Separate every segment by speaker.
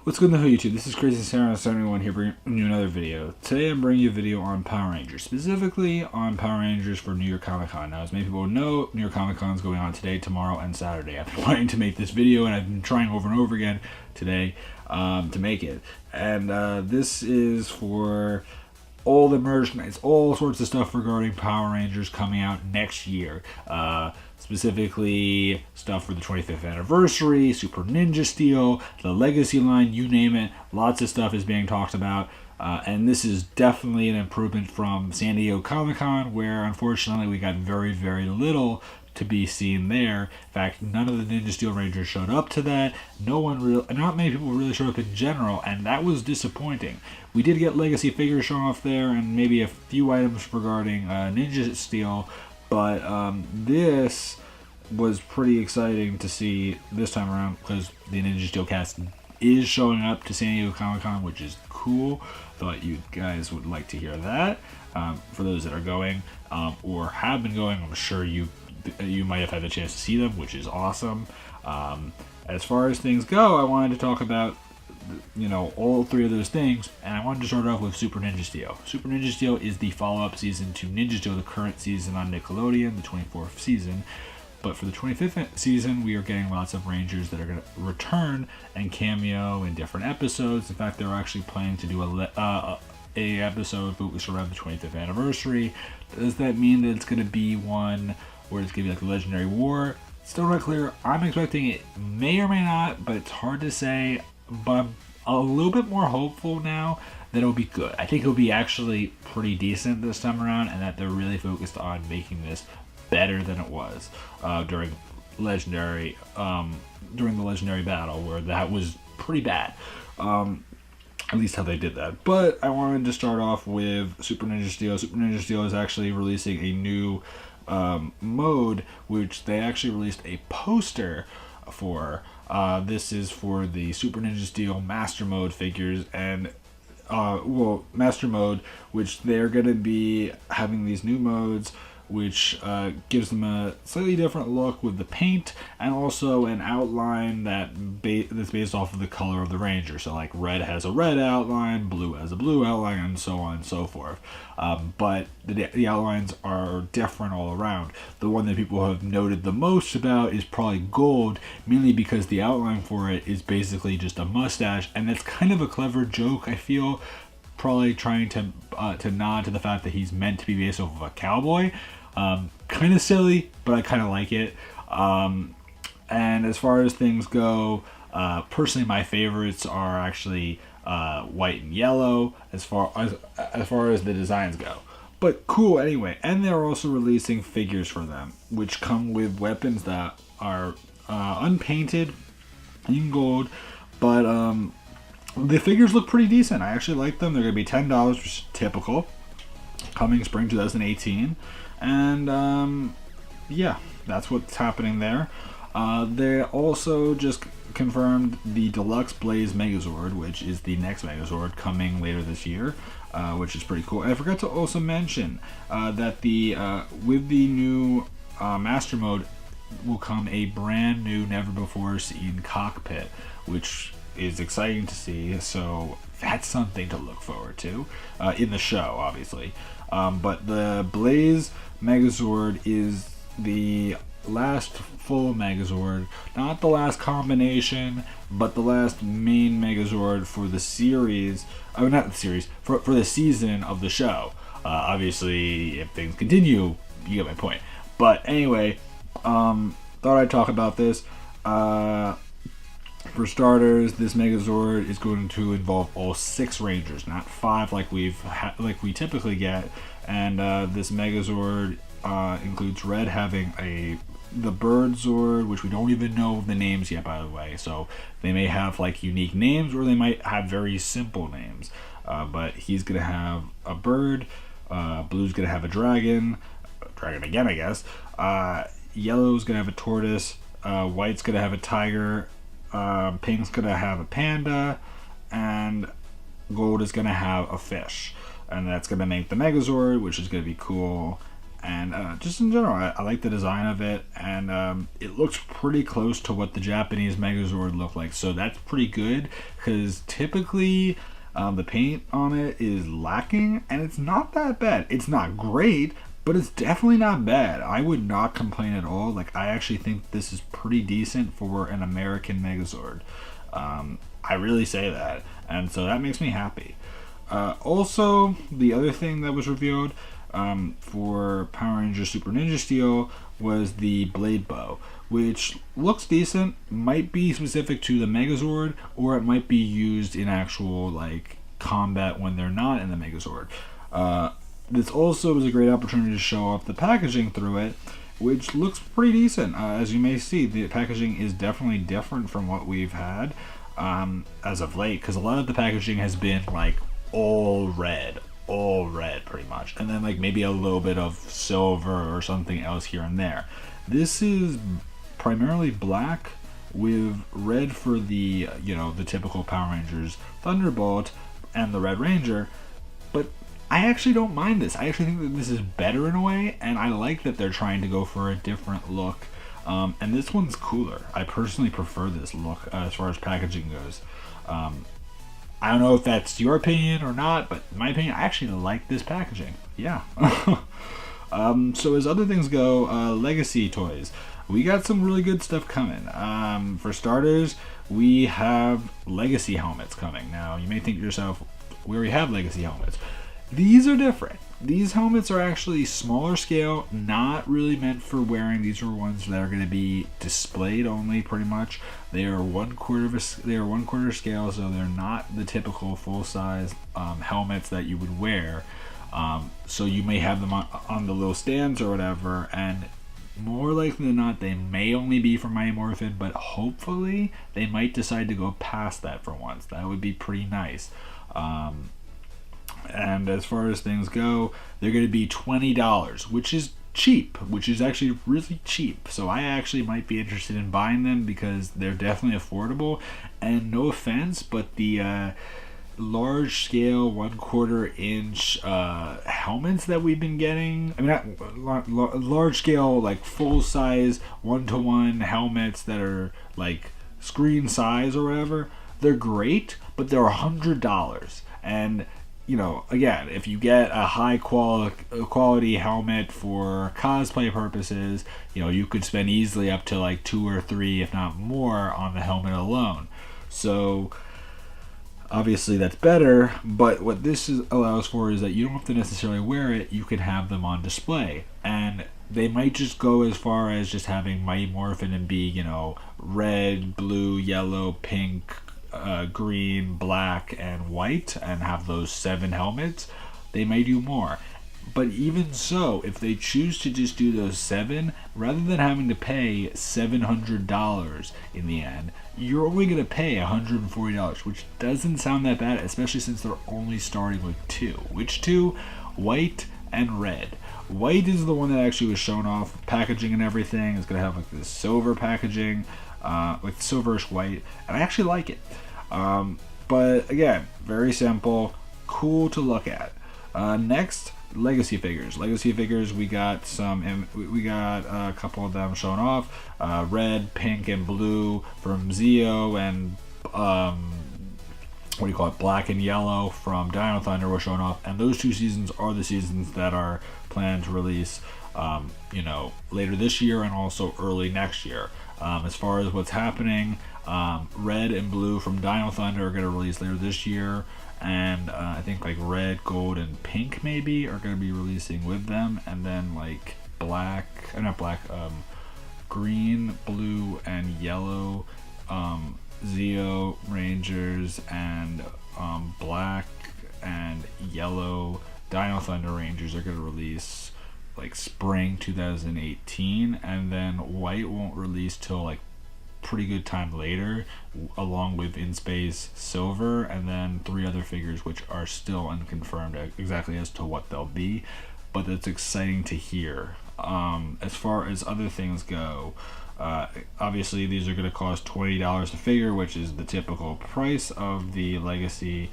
Speaker 1: What's good in the YouTube? This is Crazy Sarah 71 here bringing you another video. Today I'm bringing you a video on Power Rangers, specifically on Power Rangers for New York Comic Con. Now, as many people know, New York Comic Con is going on today, tomorrow, and Saturday. I've been wanting to make this video, and I've been trying over and over again today to make it. And this is for all the merchandise, all sorts of stuff regarding Power Rangers coming out next year. Specifically stuff for the 25th anniversary, Super Ninja Steel, the Legacy line, you name it. Lots of stuff is being talked about. And this is definitely an improvement from San Diego Comic-Con, where unfortunately we got very, very little to be seen there. In fact, none of the Ninja Steel Rangers showed up to that. Not many people really showed up in general, and that was disappointing. We did get Legacy figures shown off there, and maybe a few items regarding Ninja Steel, but this was pretty exciting to see this time around because the Ninja Steel cast is showing up to San Diego Comic Con, which is cool. Thought you guys would like to hear that. For those that are going or have been going, I'm sure you might have had the chance to see them, which is awesome. As far as things go, I wanted to talk about all three of those things, and I wanted to start off with Super Ninja Steel. Super Ninja Steel is the follow-up season to Ninja Steel, the current season on Nickelodeon, the 24th season. But for the 25th season, we are getting lots of Rangers that are going to return and cameo in different episodes. In fact, they're actually planning to do a episode focused around the 25th anniversary. Does that mean that it's going to be one where it's going to be like the Legendary War? Still not clear. I'm expecting it may or may not, but it's hard to say. But I'm a little bit more hopeful now that it'll be good. I think it'll be actually pretty decent this time around, and that they're really focused on making this better than it was during the Legendary battle, where that was pretty bad. At least how they did that. But I wanted to start off with Super Ninja Steel. Super Ninja Steel is actually releasing a new mode, which they actually released a poster for. This is for the Super Ninja Steel Master Mode figures, and Master Mode, which they're going to be having these new modes, which gives them a slightly different look with the paint, and also an outline that's based off of the color of the Ranger. So like red has a red outline, blue has a blue outline, and so on and so forth. But the outlines are different all around. The one that people have noted the most about is probably gold, mainly because the outline for it is basically just a mustache, and that's kind of a clever joke, I feel. Probably trying to nod to the fact that he's meant to be based off of a cowboy. Kind of silly, but I kind of like it. And as far as things go, personally my favorites are actually white and yellow as far as the designs go. But cool anyway. And they're also releasing figures for them, which come with weapons that are unpainted in gold, but the figures look pretty decent. I actually like them. They're going to be $10, which is typical. Coming spring 2018. And yeah, that's what's happening there. They also just confirmed the Deluxe Blaze Megazord, which is the next Megazord coming later this year, which is pretty cool. And I forgot to also mention that with the new Master Mode will come a brand new, never before seen cockpit, which is exciting to see. So that's something to look forward to in the show, obviously. But the Blaze Megazord is the last full Megazord, not the last combination, but the last main Megazord for the series. Not the series, for the season of the show. Obviously, if things continue, you get my point. But anyway, thought I'd talk about this. For starters, this Megazord is going to involve all 6 Rangers, not 5 like we typically get. And this Megazord includes Red having the Bird Zord, which we don't even know the names yet, by the way. So they may have like unique names, or they might have very simple names. But he's gonna have a bird. Blue's gonna have a dragon again, I guess. Yellow's gonna have a tortoise. White's gonna have a tiger. Pink's gonna have a panda, and gold is gonna have a fish, and that's gonna make the Megazord, which is gonna be cool. And just in general, I like the design of it, and it looks pretty close to what the Japanese Megazord looked like. So that's pretty good, because typically the paint on it is lacking, and it's not that bad. It's not great, but it's definitely not bad. I would not complain at all. Like, I actually think this is pretty decent for an American Megazord. I really say that, and so that makes me happy. Also, the other thing that was revealed for Power Rangers Super Ninja Steel was the blade bow, which looks decent. Might be specific to the Megazord, or it might be used in actual like combat when they're not in the Megazord. This also was a great opportunity to show off the packaging through it, which looks pretty decent. As you may see, the packaging is definitely different from what we've had as of late, because a lot of the packaging has been like all red pretty much, and then like maybe a little bit of silver or something else here and there. This is primarily black with red for the the typical Power Rangers Thunderbolt and the Red Ranger, but I actually don't mind this. I actually think that this is better in a way, and I like that they're trying to go for a different look. And this one's cooler. I personally prefer this look as far as packaging goes. I don't know if that's your opinion or not, but in my opinion, I actually like this packaging. Yeah. So as other things go, Legacy toys. We got some really good stuff coming. For starters, we have Legacy helmets coming. Now, you may think to yourself, we already have Legacy helmets. These are different. These helmets are actually smaller scale, not really meant for wearing. These are ones that are going to be displayed only, pretty much. They are 1/4 scale, so they're not the typical full size helmets that you would wear. So you may have them on the little stands or whatever, and more likely than not, they may only be for Mighty Morphin, but hopefully they might decide to go past that for once. That would be pretty nice. And as far as things go, they're going to be $20, which is cheap, which is actually really cheap. So I actually might be interested in buying them because they're definitely affordable. And no offense, but the large scale 1/4 inch helmets that we've been getting, I mean, not large scale, like full size 1-to-1 helmets that are like screen size or whatever, they're great, but they're $100. And again, if you get a high quality helmet for cosplay purposes, you could spend easily up to like 2 or 3, if not more, on the helmet alone. So obviously that's better, but what this allows for is that you don't have to necessarily wear it. You can have them on display, and they might just go as far as just having Mighty Morphin and be red, blue, yellow, pink, green, black, and white, and have those 7 helmets. They may do more, but even so, if they choose to just do those 7, rather than having to pay $700 in the end, you're only going to pay $140, which doesn't sound that bad, especially since they're only starting with 2. Which 2? White and red. White is the one that actually was shown off, packaging and everything. It's going to have like this silver packaging, like silverish white, and I actually like it. But again, very simple, cool to look at. Next, Legacy figures. Legacy figures, we got a couple of them shown off. Red, pink, and blue from Zeo, and black and yellow from Dino Thunder were shown off. And those 2 seasons are the seasons that are planned to release later this year and also early next year. As far as what's happening, red and blue from Dino Thunder are going to release later this year, and I think like red, gold, and pink maybe are going to be releasing with them, and then like green, blue, and yellow Zeo Rangers and black and yellow Dino Thunder Rangers are going to release like spring 2018, and then white won't release till like pretty good time later, along with In Space Silver, and then 3 other figures which are still unconfirmed exactly as to what they'll be, but it's exciting to hear. As far as other things go, obviously these are going to cost $20 a figure, which is the typical price of the Legacy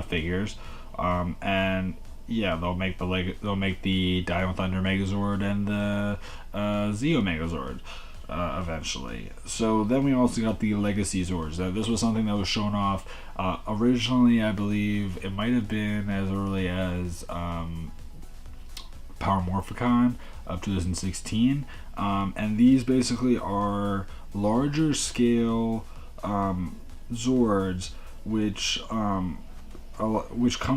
Speaker 1: figures, and yeah, they'll make the Dino Thunder Megazord and the Zeo Megazord eventually. So then we also got the Legacy Zords. This was something that was shown off originally. I believe it might have been as early as Power Morphicon of 2016, and these basically are larger scale Zords, which come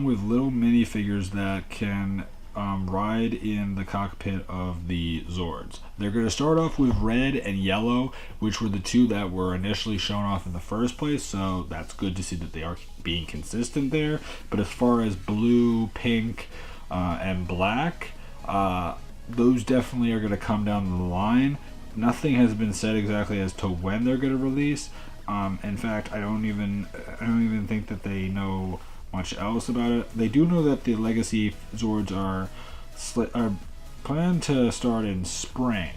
Speaker 1: with little minifigures that can ride in the cockpit of the Zords. They're going to start off with red and yellow, which were the two that were initially shown off in the first place, so that's good to see that they are being consistent there. But as far as blue, pink, and black, those definitely are going to come down the line. Nothing has been said exactly as to when they're going to release. In fact, I don't even think that they know much else about it. They do know that the Legacy Zords are planned to start in spring.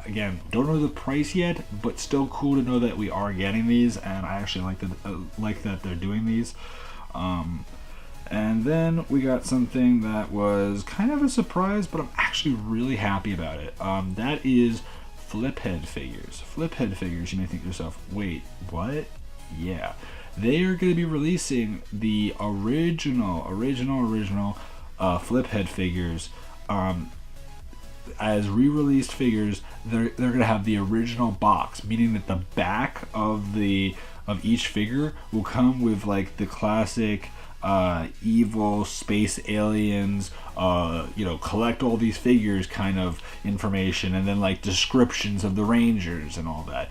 Speaker 1: Again, don't know the price yet, but still cool to know that we are getting these, and I actually like that they're doing these. And then we got something that was kind of a surprise, but I'm actually really happy about it. That is Fliphead figures. Fliphead figures, you may think to yourself, wait, what? Yeah. They are going to be releasing the original Fliphead figures as re-released figures. They're going to have the original box, meaning that the back of each figure will come with like the classic evil space aliens, collect all these figures kind of information, and then like descriptions of the Rangers and all that.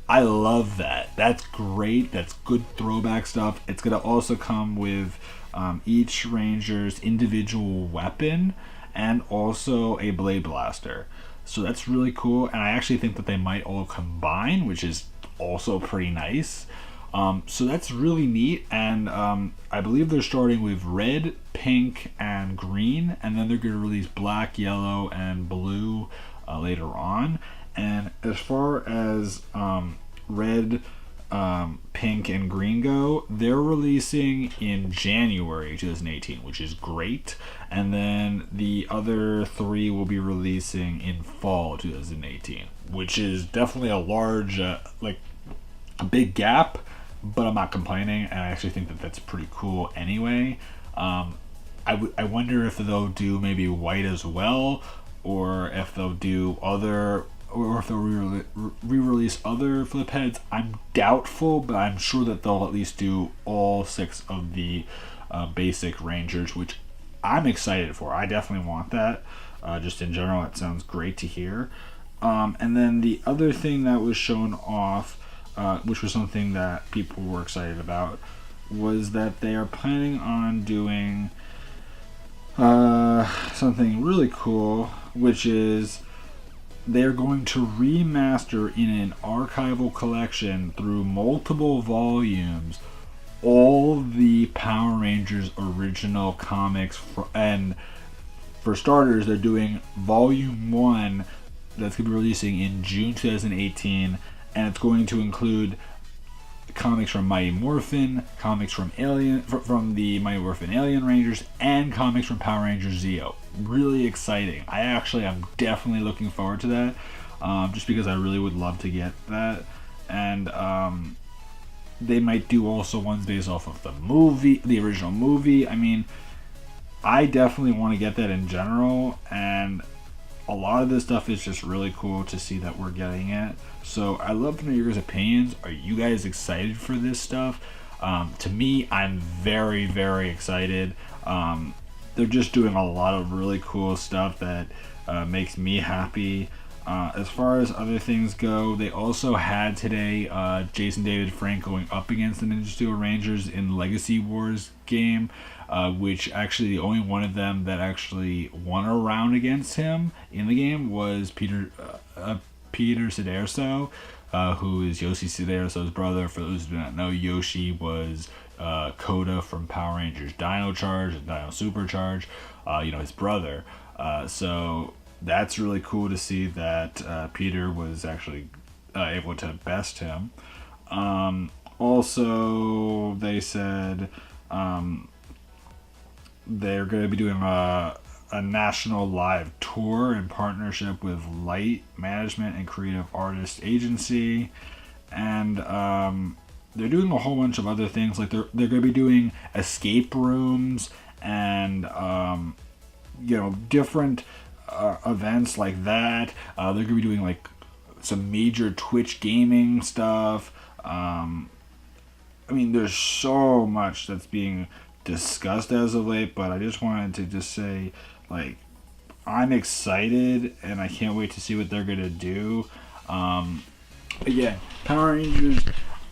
Speaker 1: I love that. That's great. That's good throwback stuff. It's going to also come with each Ranger's individual weapon and also a Blade Blaster. So that's really cool, and I actually think that they might all combine, which is also pretty nice. So that's really neat, and I believe they're starting with red, pink, and green, and then they're going to release black, yellow, and blue later on. And as far as red, pink, and green go, they're releasing in January 2018, which is great. And then the other three will be releasing in fall 2018, which is definitely a large, a big gap, but I'm not complaining, and I actually think that that's pretty cool anyway. I wonder if they'll do maybe white as well, or if they'll do other, or if they'll re-release other flip heads. I'm doubtful, but I'm sure that they'll at least do all 6 of the basic Rangers, which I'm excited for. I definitely want that. Just in general, it sounds great to hear. And then the other thing that was shown off, which was something that people were excited about, was that they are planning on doing something really cool, which is they're going to remaster in an archival collection through multiple volumes all the Power Rangers original comics. And for starters, they're doing volume 1 that's going to be releasing in June 2018, and it's going to include comics from Mighty Morphin, comics from the Mighty Morphin Alien Rangers, and comics from Power Rangers Zeo. Really exciting. I'm definitely looking forward to that, just because I really would love to get that. And they might do also ones based off of the original movie. I mean, I definitely want to get that in general, and a lot of this stuff is just really cool to see that we're getting it. So I love to know your guys' opinions. Are you guys excited for this stuff? To me, I'm very, very excited. They're just doing a lot of really cool stuff that makes me happy. As far as other things go, they also had today Jason David Frank going up against the Ninja Steel Rangers in the Legacy Wars game, which actually the only one of them that actually won a round against him in the game was Peter Siderso, who is Yoshi Siderso's brother. For those who do not know, Yoshi was Koda from Power Rangers Dino Charge and Dino Supercharge, his brother. So that's really cool to see that Peter was actually able to best him. Also, they said they're going to be doing a national live tour in partnership with Light Management and Creative Artist Agency, and they're doing a whole bunch of other things. Like they're going to be doing escape rooms and different events like that. They're going to be doing like some major Twitch gaming stuff. There's so much that's being discussed as of late, but I just wanted to just say, like, I'm excited and I can't wait to see what they're gonna do. Again, Power Rangers,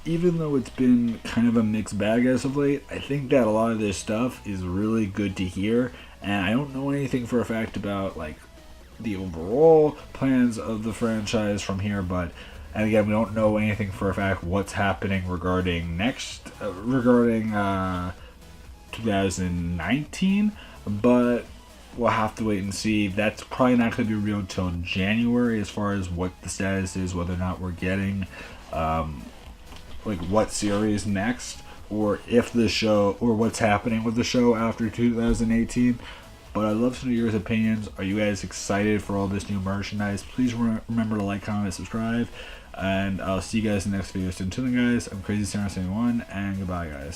Speaker 1: even though it's been kind of a mixed bag as of late, I think that a lot of this stuff is really good to hear, and I don't know anything for a fact about like the overall plans of the franchise from here, but and again, we don't know anything for a fact what's happening regarding 2019, but we'll have to wait and see. That's probably not going to be real until January as far as what the status is, whether or not we're getting like what series next, or if the show, or what's happening with the show after 2018. But I'd love to know your opinions. Are you guys excited for all this new merchandise? Please remember to like, comment, subscribe, and I'll see you guys in the next video. So until then, guys, I'm Crazy Sarah 71, and goodbye, guys.